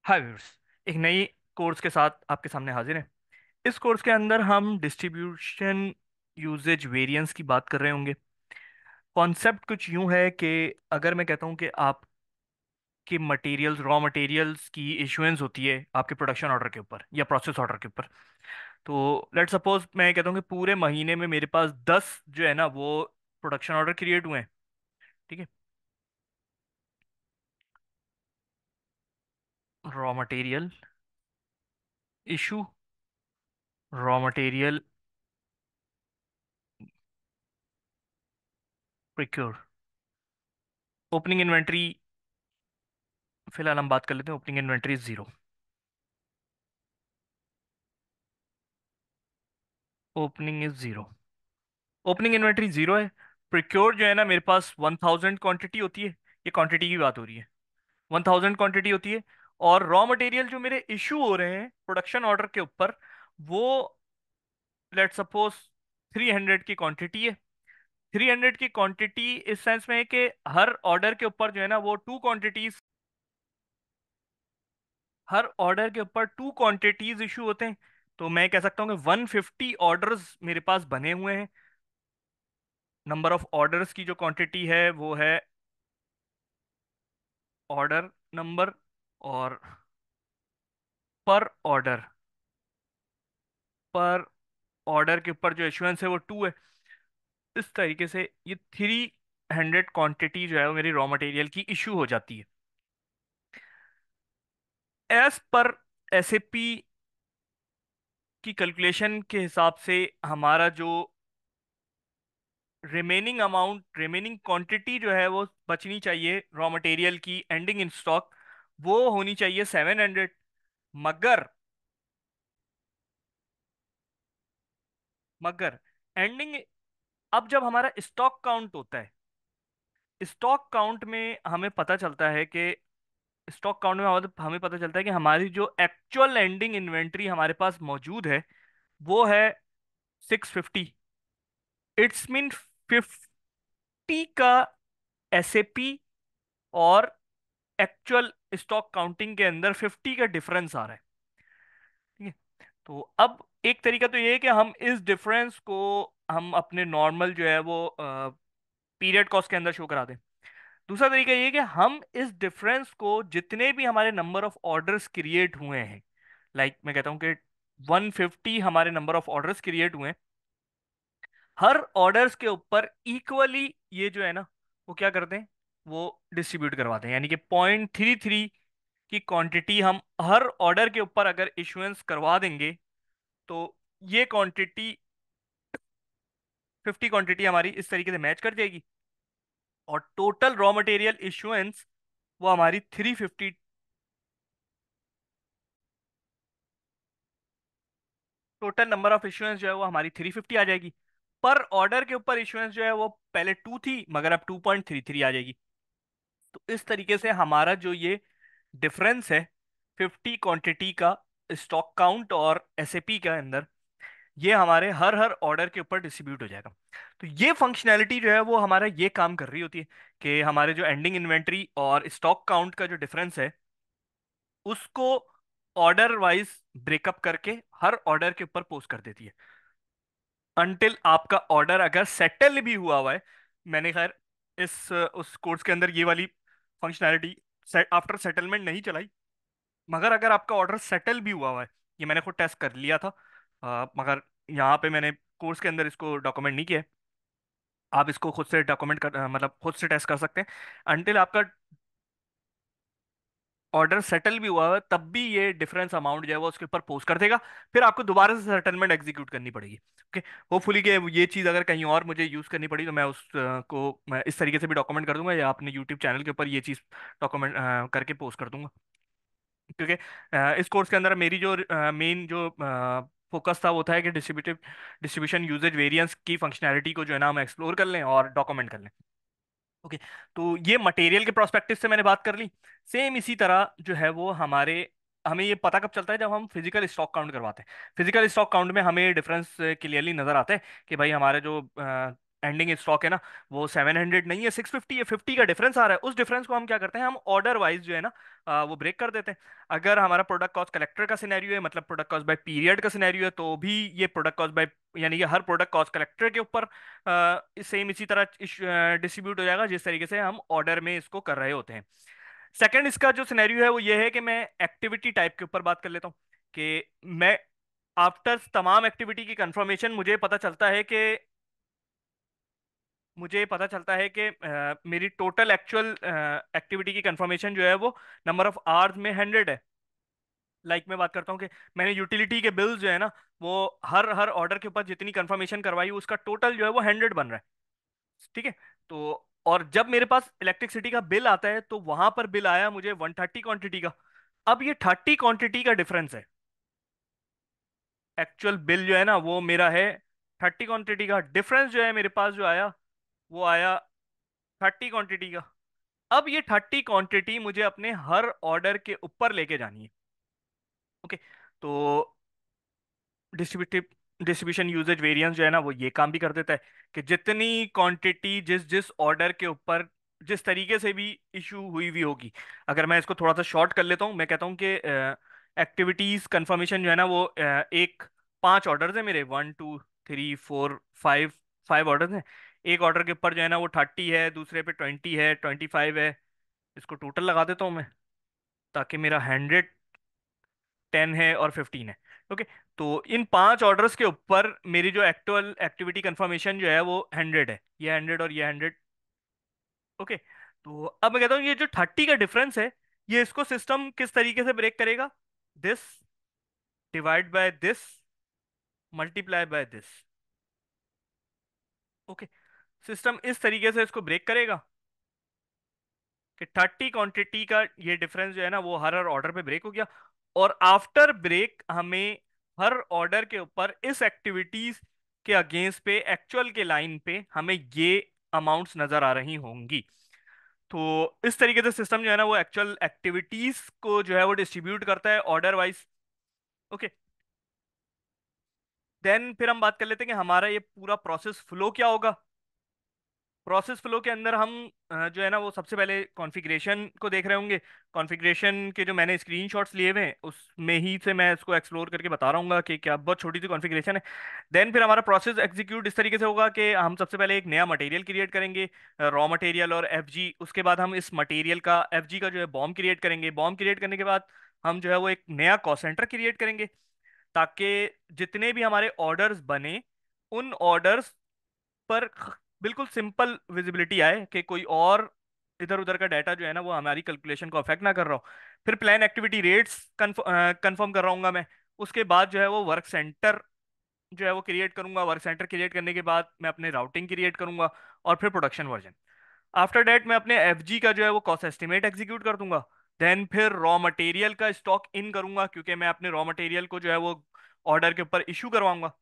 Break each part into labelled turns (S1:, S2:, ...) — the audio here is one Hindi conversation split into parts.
S1: हाय व्यूअर्स। एक नई कोर्स के साथ आपके सामने हाजिर हैं। इस कोर्स के अंदर हम डिस्ट्रीब्यूशन यूजेज वेरिएंस की बात कर रहे होंगे। कॉन्सेप्ट कुछ यूं है कि अगर मैं कहता हूं कि आपके मटेरियल्स रॉ मटेरियल्स की इशुएंस होती है आपके प्रोडक्शन ऑर्डर के ऊपर या प्रोसेस ऑर्डर के ऊपर। तो लेट सपोज मैं कहता हूं कि पूरे महीने में मेरे पास 10 जो है ना वो प्रोडक्शन ऑर्डर क्रिएट हुए हैं। ठीक है। Raw material issue, raw material procure, opening inventory. फिलहाल हम बात कर लेते हैं opening inventory zero. Opening is zero. Opening inventory zero है। प्रिक्योर जो है ना मेरे पास 1000 क्वांटिटी होती है। ये क्वांटिटी की बात हो रही है। 1000 क्वांटिटी होती है। और रॉ मटेरियल जो मेरे इशू हो रहे हैं प्रोडक्शन ऑर्डर के ऊपर, वो लेट सपोज 300 की क्वांटिटी है। 300 की क्वांटिटी इस सेंस में है कि हर ऑर्डर के ऊपर जो है ना वो टू क्वांटिटीज, हर ऑर्डर के ऊपर टू क्वांटिटीज इशू होते हैं। तो मैं कह सकता हूँ कि 150 ऑर्डर्स मेरे पास बने हुए हैं। नंबर ऑफ ऑर्डर्स की जो क्वांटिटी है वो है ऑर्डर नंबर, और पर ऑर्डर, पर ऑर्डर के ऊपर जो इशुएंस है वो टू है। इस तरीके से ये 300 क्वांटिटी जो है वो मेरी रॉ मटेरियल की इशू हो जाती है। एज पर एसएपी की कैलकुलेशन के हिसाब से हमारा जो रिमेनिंग अमाउंट, रिमेनिंग क्वांटिटी जो है वो बचनी चाहिए रॉ मटेरियल की एंडिंग इन स्टॉक, वो होनी चाहिए 700। मगर मगर एंडिंग, अब जब हमारा स्टॉक काउंट होता है, स्टॉक काउंट में हमें पता चलता है कि स्टॉक काउंट में हमें पता चलता है कि हमारी जो एक्चुअल एंडिंग इन्वेंट्री हमारे पास मौजूद है वो है 650। इट्स मीन 50 का एसएपी और एक्चुअल स्टॉक काउंटिंग के अंदर 50 का डिफरेंस आ रहा है। ठीक है। तो अब एक तरीका तो ये है कि हम इस डिफरेंस को हम अपने नॉर्मल जो है वो पीरियड कॉस्ट के अंदर शो करा दें। दूसरा तरीका ये है कि हम इस डिफरेंस को जितने भी हमारे नंबर ऑफ ऑर्डर्स क्रिएट हुए हैं, लाइक मैं कहता हूं कि 150 हमारे नंबर ऑफ ऑर्डर्स क्रिएट हुए हैं, हर ऑर्डर्स के ऊपर इक्वली ये जो है ना वो क्या करते हैं, वो डिस्ट्रीब्यूट करवाते हैं। यानी कि 0.33 की क्वांटिटी हम हर ऑर्डर के ऊपर अगर इशुएंस करवा देंगे तो ये क्वांटिटी, 50 क्वांटिटी हमारी इस तरीके से मैच कर जाएगी। और टोटल रॉ मटेरियल इशुएंस वो हमारी 350, टोटल नंबर ऑफ इशुएंस जो है वो हमारी 350 आ जाएगी। पर ऑर्डर के ऊपर इशुएंस जो है वो पहले 2 थी मगर अब 2.33 आ जाएगी। तो इस तरीके से हमारा जो ये डिफरेंस है 50 क्वांटिटी का स्टॉक काउंट और एसएपी के अंदर, ये हमारे हर हर ऑर्डर के ऊपर डिस्ट्रीब्यूट हो जाएगा। तो ये फंक्शनैलिटी जो है वो हमारा ये काम कर रही होती है कि हमारे जो एंडिंग इन्वेंट्री और स्टॉक काउंट का जो डिफरेंस है उसको ऑर्डर वाइज ब्रेकअप करके हर ऑर्डर के ऊपर पोस्ट कर देती है, अनटिल आपका ऑर्डर अगर सेटल भी हुआ है। मैंने खैर इस उस कोर्स के अंदर ये वाली फंक्शनैलिटी आफ्टर सेटलमेंट नहीं चलाई, मगर अगर आपका ऑर्डर सेटल भी हुआ है, ये मैंने खुद टेस्ट कर लिया था। मगर यहाँ पे मैंने कोर्स के अंदर इसको डॉक्यूमेंट नहीं किया है। आप इसको खुद से डॉक्यूमेंट कर मतलब खुद से टेस्ट कर सकते हैं। अनटिल आपका ऑर्डर सेटल भी हुआ है तब भी ये डिफरेंस अमाउंट जो है वो उसके ऊपर पोस्ट कर देगा। फिर आपको दोबारा से सेटलमेंट एग्जीक्यूट करनी पड़ेगी। ओके। होपफुली कि ये चीज़ अगर कहीं और मुझे यूज़ करनी पड़ी तो मैं को मैं इस तरीके से भी डॉक्यूमेंट कर दूंगा या अपने यूट्यूब चैनल के ऊपर ये चीज़ डॉक्यूमेंट करके पोस्ट कर दूंगा। क्योंकि इस कोर्स के अंदर मेरी जो मेन जो फोकस था वो था कि डिस्ट्रीब्यूशन यूजेज वेरिएंस की फंक्शनैलिटी को जो है ना हम एक्सप्लोर कर लें और डॉक्यूमेंट कर लें। ओके। तो ये मटेरियल के प्रोस्पेक्टिव से मैंने बात कर ली। सेम इसी तरह जो है वो हमारे, हमें ये पता कब चलता है जब हम फिजिकल स्टॉक काउंट करवाते हैं। फिजिकल स्टॉक काउंट में हमें डिफरेंस क्लियरली नजर आता है कि भाई हमारे जो एंडिंग स्टॉक है ना, वो 700 नहीं है, 650 है, 50 का डिफरेंस आ रहा है। उस डिफरेंस को हम क्या करते हैं, हम ऑर्डर वाइज जो है ना वो ब्रेक कर देते हैं। अगर हमारा प्रोडक्ट कॉस्ट कलेक्टर का सिनेरियो है, मतलब प्रोडक्ट कॉस्ट बाय पीरियड का सिनेरियो है, तो भी ये प्रोडक्ट कॉस्ट बाय, यानी कि हर प्रोडक्ट कॉस्ट कलेक्टर के ऊपर सेम इसी तरह डिस्ट्रीब्यूट हो जाएगा जिस तरीके से हम ऑर्डर में इसको कर रहे होते हैं। सेकंड इसका जो सिनेरियो है वो ये है कि मैं एक्टिविटी टाइप के ऊपर बात कर लेता हूँ, कि मैं आफ्टर तमाम एक्टिविटी की कंफर्मेशन मुझे पता चलता है कि मेरी टोटल एक्चुअल एक्टिविटी की कंफर्मेशन जो है वो नंबर ऑफ आवर्स में 100 है। मैं बात करता हूँ कि मैंने यूटिलिटी के बिल्स जो है ना, वो हर हर ऑर्डर के ऊपर जितनी कंफर्मेशन करवाई उसका टोटल जो है वो 100 बन रहा है। ठीक है। तो और जब मेरे पास इलेक्ट्रिसिटी का बिल आता है तो वहां पर बिल आया मुझे 130 क्वांटिटी का। अब ये 30 क्वांटिटी का डिफरेंस है। एक्चुअल बिल जो है ना वो मेरा है 30 क्वांटिटी का, डिफरेंस जो है मेरे पास जो आया वो आया 30 क्वांटिटी का। अब ये 30 क्वांटिटी मुझे अपने हर ऑर्डर के ऊपर लेके जानी है। ओके। तो डिस्ट्रीब्यूटिव डिस्ट्रीब्यूशन यूजेज वेरिएंस जो है ना वो ये काम भी कर देता है कि जितनी क्वांटिटी जिस जिस ऑर्डर के ऊपर जिस तरीके से भी इशू हुई हुई होगी, अगर मैं इसको थोड़ा सा शॉर्ट कर लेता हूँ, मैं कहता हूँ कि एक्टिविटीज कंफर्मेशन जो है ना वो एक 5 ऑर्डर्स है मेरे, 1 2 3 4 5, 5 ऑर्डर्स हैं। एक ऑर्डर के ऊपर जो है ना वो 30 है, दूसरे पे 20 है, 25 है। इसको टोटल लगा देता हूँ मैं, ताकि मेरा 110 है और 15 है। ओके। तो इन 5 ऑर्डर्स के ऊपर मेरी जो एक्चुअल एक्टिविटी कंफर्मेशन जो है वो 100 है, ये 100 और ये 100। ओके। तो अब मैं कहता हूँ ये जो 30 का डिफरेंस है, ये इसको सिस्टम किस तरीके से ब्रेक करेगा, this divide by this multiply by this. Okay. System इस तरीके से इसको ब्रेक करेगा कि 30 क्वांटिटी का ये डिफरेंस जो है ना वो हर हर ऑर्डर पे ब्रेक हो गया। और आफ्टर ब्रेक हमें हर ऑर्डर के ऊपर इस एक्टिविटीज के अगेंस्ट पे एक्चुअल के लाइन पे हमें ये अमाउंट्स नजर आ रही होंगी। तो इस तरीके से सिस्टम जो है ना वो एक्चुअल एक्टिविटीज को जो है वो डिस्ट्रीब्यूट करता है ऑर्डर वाइज। ओके। देन फिर हम बात कर लेते हैं कि हमारा ये पूरा प्रोसेस फ्लो क्या होगा। प्रोसेस फ्लो के अंदर हम जो है ना वो सबसे पहले कॉन्फ़िगरेशन को देख रहे होंगे। कॉन्फ़िगरेशन के जो मैंने स्क्रीनशॉट्स लिए हुए हैं उसमें ही से मैं इसको एक्सप्लोर करके बता रहा हूँ कि क्या बहुत छोटी सी कॉन्फ़िगरेशन है। देन फिर हमारा प्रोसेस एग्जीक्यूट इस तरीके से होगा कि हम सबसे पहले एक नया मटेरियल क्रिएट करेंगे, रॉ मटेरियल और एफजी। उसके बाद हम इस मटेरियल का एफजी का जो है बॉम्ब क्रिएट करेंगे। बॉम्ब क्रिएट करने के बाद हम जो है वो एक नया कॉस्ट सेंटर क्रिएट करेंगे, ताकि जितने भी हमारे ऑर्डर्स बने उन ऑर्डर्स पर बिल्कुल सिंपल विजिबिलिटी आए, कि कोई और इधर उधर का डाटा जो है ना वो हमारी कैलकुलेशन को अफेक्ट ना कर रहा हो। फिर प्लान एक्टिविटी रेट्स कंफर्म कर रहा हूँ मैं। उसके बाद जो है वो वर्क सेंटर जो है वो क्रिएट करूंगा। वर्क सेंटर क्रिएट करने के बाद मैं अपने राउटिंग क्रिएट करूंगा, और फिर प्रोडक्शन वर्जन। आफ्टर डेट मैं अपने एफजी का जो है वो कॉस्ट एस्टिमेट एग्जीक्यूट कर दूंगा। देन फिर रॉ मटेरियल का स्टॉक इन करूंगा, क्योंकि मैं अपने रॉ मटेरियल को जो है वो ऑर्डर के ऊपर इशू करवाऊंगा।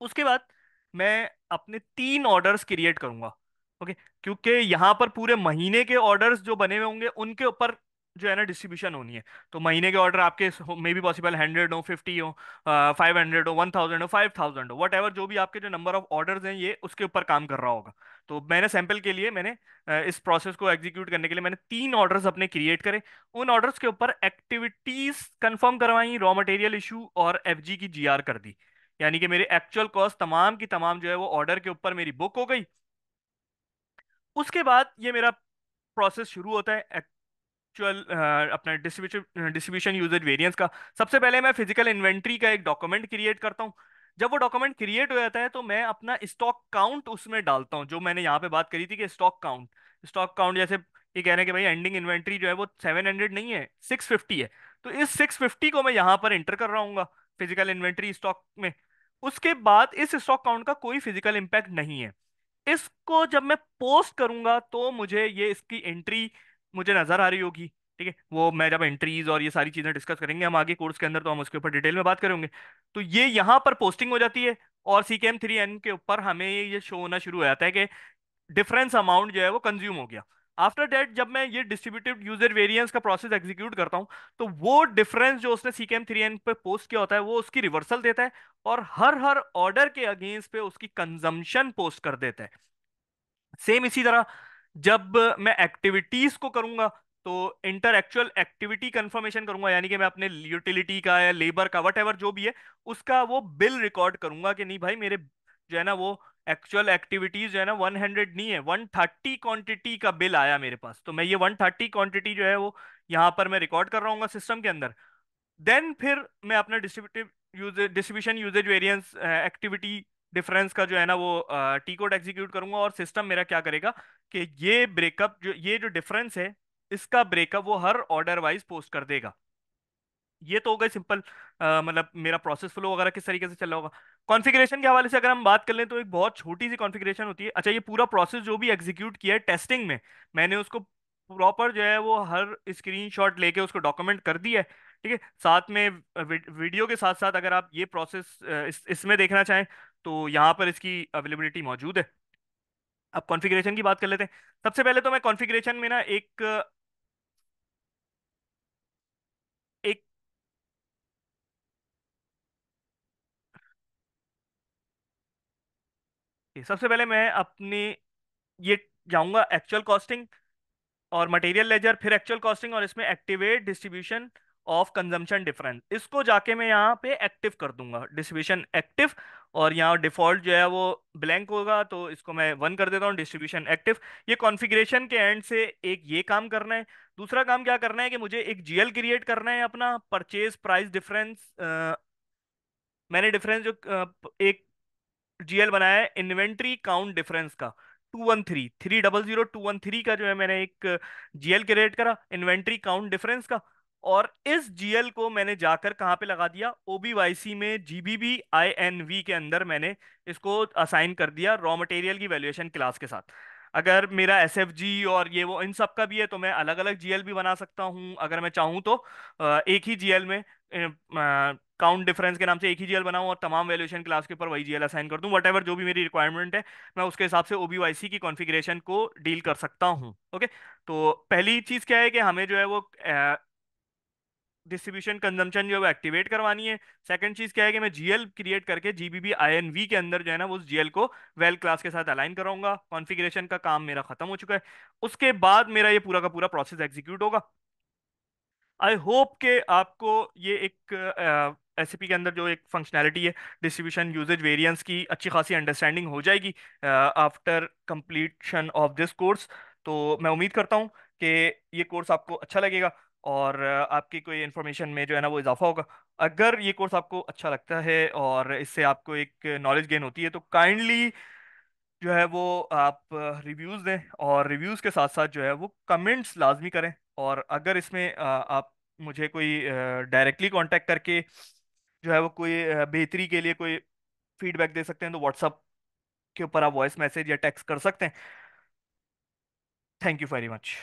S1: उसके बाद मैं अपने 3 ऑर्डर्स क्रिएट करूंगा। ओके। क्योंकि यहाँ पर पूरे महीने के ऑर्डर्स जो बने हुए होंगे उनके ऊपर जो है ना डिस्ट्रीब्यूशन होनी है। तो महीने के ऑर्डर आपके मे बी पॉसिबल 100 हो, 50 हो, 500 हो, 1000 हो, 5000 हो, वट एवर जो भी आपके जो नंबर ऑफ ऑर्डर्स हैं ये उसके ऊपर काम कर रहा होगा। तो मैंने सैंपल के लिए मैंने इस प्रोसेस को एग्जीक्यूट करने के लिए मैंने 3 ऑर्डर्स अपने क्रिएट करे। उन ऑर्डर्स के ऊपर एक्टिविटीज कंफर्म करवाई, रॉ मटेरियल इशू और एफजी की जीआर कर दी। यानी कि मेरी एक्चुअल कॉस्ट तमाम की तमाम जो है वो ऑर्डर के ऊपर मेरी बुक हो गई। उसके बाद ये मेरा प्रोसेस शुरू होता है एक्चुअल अपना डिस्ट्रीब्यूशन यूजेज वेरिएंस का। सबसे पहले मैं फिजिकल इन्वेंट्री का एक डॉक्यूमेंट क्रिएट करता हूँ। जब वो डॉक्यूमेंट क्रिएट हो जाता है तो मैं अपना स्टॉक काउंट उसमें डालता हूँ, जो मैंने यहाँ पे बात करी थी कि स्टॉक काउंट जैसे ये कह रहे हैं कि भाई एंडिंग इन्वेंट्री जो है वो 700 नहीं है, 650 है। तो इस 650 को मैं यहाँ पर इंटर कर रहा हूँ फिजिकल इन्वेंट्री स्टॉक में। उसके बाद इस स्टॉक काउंट का कोई फिजिकल इम्पैक्ट नहीं है। इसको जब मैं पोस्ट करूंगा तो मुझे ये इसकी एंट्री मुझे नजर आ रही होगी। ठीक है, वो मैं जब एंट्रीज और ये सारी चीजें डिस्कस करेंगे हम आगे कोर्स के अंदर, तो हम उसके ऊपर डिटेल में बात करेंगे। तो ये यहाँ पर पोस्टिंग हो जाती है, और CKM3N के ऊपर हमें ये शो होना शुरू हो जाता है कि डिफरेंस अमाउंट जो है वो कंज्यूम हो गया। आफ्टर दैट जब मैं ये डिस्ट्रीब्यूटेड यूजर वेरिएंस का प्रोसेस एग्जीक्यूट करता हूँ, तो वो डिफरेंस जो उसने CKM3N पे पोस्ट किया होता है वो उसकी रिवर्सल देता है, और हर हर ऑर्डर के अगेंस्ट पे उसकी कंजम्पशन पोस्ट कर देता है। सेम इसी तरह जब मैं एक्टिविटीज को करूंगा, तो इंटर एक्चुअल एक्टिविटी कंफर्मेशन करूंगा, यानी कि मैं अपने यूटिलिटी का या लेबर का वट एवर जो भी है उसका वो बिल रिकॉर्ड करूंगा कि नहीं भाई मेरे जो है ना वो एक्चुअल एक्टिविटीज जो है ना 100 नहीं है, 130 क्वांटिटी का बिल आया मेरे पास, तो मैं ये 130 क्वांटिटी जो है वो यहाँ पर मैं रिकॉर्ड कर रहा हूँ सिस्टम के अंदर। देन फिर मैं अपना distribution uses variance activity difference का जो है ना वो टी कोड एग्जीक्यूट करूंगा, और सिस्टम मेरा क्या करेगा कि ये ब्रेकअप जो ये जो डिफरेंस है इसका ब्रेकअप वो हर ऑर्डर वाइज पोस्ट कर देगा। ये तो हो गई सिंपल, मतलब मेरा प्रोसेस फ्लो वगैरह किस तरीके से चल रहा होगा। कॉन्फ़िगरेशन के हवाले से अगर हम बात कर लें तो एक बहुत छोटी सी कॉन्फ़िगरेशन होती है। अच्छा, ये पूरा प्रोसेस जो भी एग्जीक्यूट किया है टेस्टिंग में, मैंने उसको प्रॉपर जो है वो हर स्क्रीनशॉट लेके उसको डॉक्यूमेंट कर दिया है। ठीक है, साथ में वीडियो के साथ साथ अगर आप ये प्रोसेस इसमें देखना चाहें तो यहाँ पर इसकी अवेलेबिलिटी मौजूद है। अब कॉन्फ़िगरेशन की बात कर लेते हैं। सबसे पहले तो मैं कॉन्फ़िगरेशन में ना एक सबसे पहले मैं अपनी ये जाऊंगा एक्चुअल कॉस्टिंग और मटेरियल लेजर, फिर एक्चुअल कॉस्टिंग, और इसमें activate distribution of consumption difference, इसको जाके मैं यहाँ पे एक्टिव कर दूंगा, डिस्ट्रीब्यूशन एक्टिव। और यहाँ डिफॉल्ट जो है वो ब्लैंक होगा, तो इसको मैं 1 कर देता हूँ, डिस्ट्रीब्यूशन एक्टिव। ये कॉन्फ़िगरेशन के एंड से एक ये काम करना है। दूसरा काम क्या करना है कि मुझे एक GL क्रिएट करना है अपना परचेज प्राइस डिफरेंस। मैंने डिफरेंस जो एक GL बनाया है इन्वेंट्री काउंट डिफरेंस का, 213 का जो है मैंने एक GL क्रिएट करा इन्वेंट्री काउंट डिफरेंस का। और इस GL को मैंने जाकर कहाँ पे लगा दिया, OBYC में GBBINV के अंदर मैंने इसको असाइन कर दिया रॉ मटेरियल की वैल्यूएशन क्लास के साथ। अगर मेरा SFG और ये वो इन सब का भी है तो मैं अलग अलग GL भी बना सकता हूँ, अगर मैं चाहूँ तो एक ही GL में काउंट डिफरेंस के नाम से एक ही GL बनाऊं और तमाम वैल्यूएशन क्लास के ऊपर वही GL असाइन कर दूं, वट एवर जो भी मेरी रिक्वायरमेंट है मैं उसके हिसाब से OBYC की कॉन्फ़िगरेशन को डील कर सकता हूं। ओके, तो पहली चीज क्या है कि हमें जो है वो डिस्ट्रीब्यूशन कंजम्पशन जो है वो एक्टिवेट करवानी है। सेकंड चीज क्या है कि मैं GL क्रिएट करके GBBINV के अंदर जो है ना वो उस GL को वेल क्लास के साथ अलाइन कराऊंगा। कॉन्फ़िगरेशन का काम मेरा खत्म हो चुका है। उसके बाद मेरा ये पूरा का पूरा प्रोसेस एग्जीक्यूट होगा। आई होप के आपको ये एक SAP के अंदर जो एक फंक्शनैलिटी है डिस्ट्रीब्यूशन यूजेज वेरिएंस की अच्छी खासी अंडरस्टैंडिंग हो जाएगी after completion of this course. तो मैं उम्मीद करता हूँ कि ये कोर्स आपको अच्छा लगेगा और आपकी कोई इन्फॉर्मेशन में जो है ना वो इजाफा होगा। अगर ये कोर्स आपको अच्छा लगता है और इससे आपको एक नॉलेज गेन होती है तो काइंडली जो है वो आप रिव्यूज़ दें, और रिव्यूज़ के साथ साथ जो है वो कमेंट्स लाजमी करें। और अगर इसमें आप मुझे कोई डायरेक्टली कांटेक्ट करके जो है वो कोई बेहतरी के लिए कोई फीडबैक दे सकते हैं तो व्हाट्सअप के ऊपर आप वॉइस मैसेज या टेक्स्ट कर सकते हैं। Thank you very much.